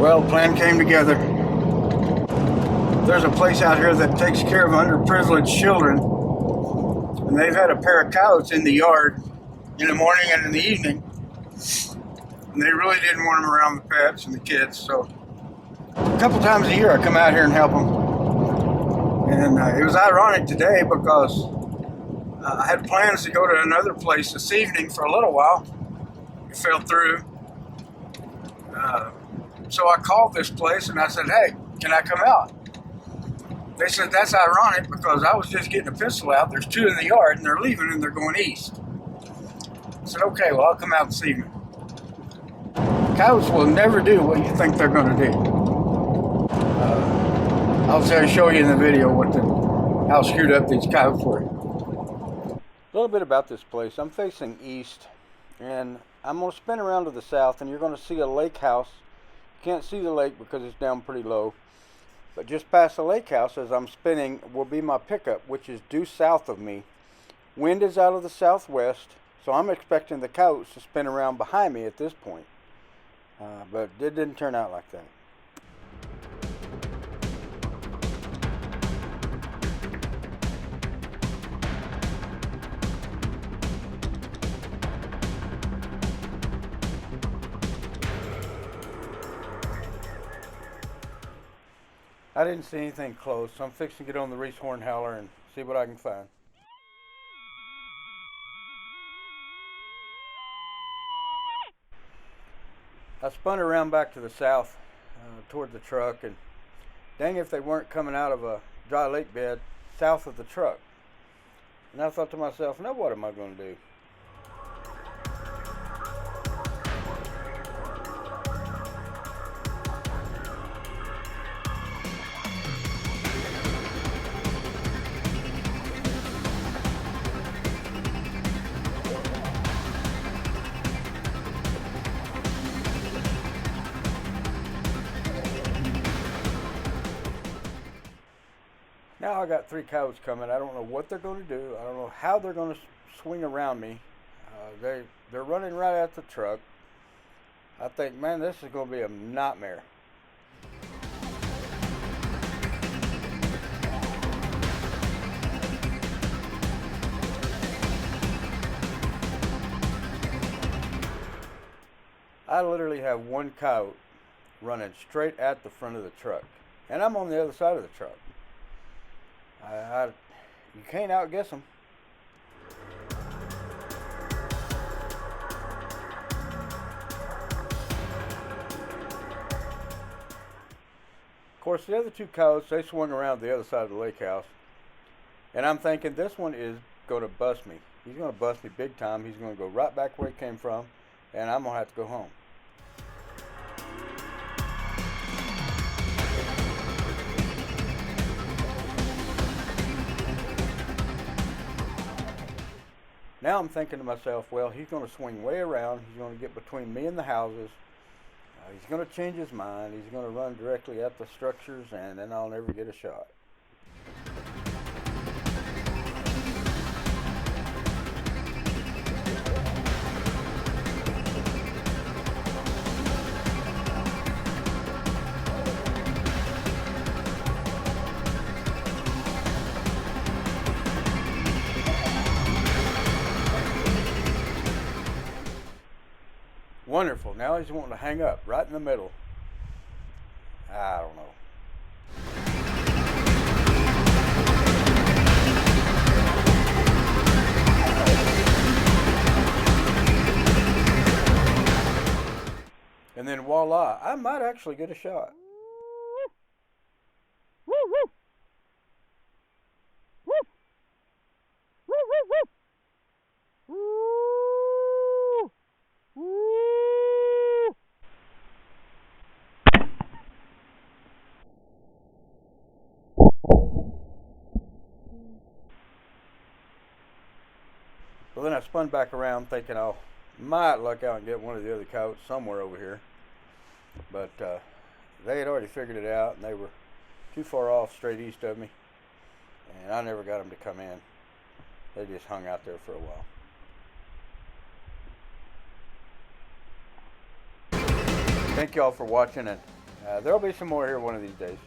Well, plan came together. There's a place out here that takes care of underprivileged children, and they've had a pair of coyotes in the yard in the morning and in the evening, and they really didn't want them around the pets and the kids, so a couple times a year I come out here and help them. And it was ironic today because I had plans to go to another place this evening for a little while. It fell through. So I called this place and I said, hey, can I come out? They said, that's ironic because I was just getting a pistol out. There's two in the yard and they're leaving and they're going east. I said, okay, well, I'll come out this evening. Coyotes will never do what you think they're going to do. I'll show you in the video how screwed up these coyotes were. A little bit about this place. I'm facing east and I'm going to spin around to the south and you're going to see a lake house. You can't see the lake because it's down pretty low. But just past the lake house as I'm spinning will be my pickup, which is due south of me. Wind is out of the southwest, so I'm expecting the coyotes to spin around behind me at this point. But it didn't turn out like that. I didn't see anything close, so I'm fixing to get on the Reese horn howler and see what I can find. I spun around back to the south toward the truck, and dang if they weren't coming out of a dry lake bed south of the truck. And I thought to myself, now what am I going to do? Now I got three coyotes coming. I don't know what they're going to do. I don't know how they're going to swing around me. They're running right at the truck. I think, man, this is going to be a nightmare. I literally have one coyote running straight at the front of the truck, and I'm on the other side of the truck. You can't outguess them. Of course, the other two coyotes, they swung around the other side of the lake house, and I'm thinking this one is going to bust me. He's going to bust me big time. He's going to go right back where he came from, and I'm going to have to go home. Now I'm thinking to myself, well, he's going to swing way around. He's going to get between me and the houses. He's going to change his mind. He's going to run directly at the structures, and then I'll never get a shot. Wonderful. Now he's wanting to hang up right in the middle. I don't know. And then voila, I might actually get a shot. Well, then I spun back around thinking I might luck out and get one of the other coyotes somewhere over here. But they had already figured it out, and they were too far off straight east of me. And I never got them to come in. They just hung out there for a while. Thank y'all for watching, and There'll be some more here one of these days.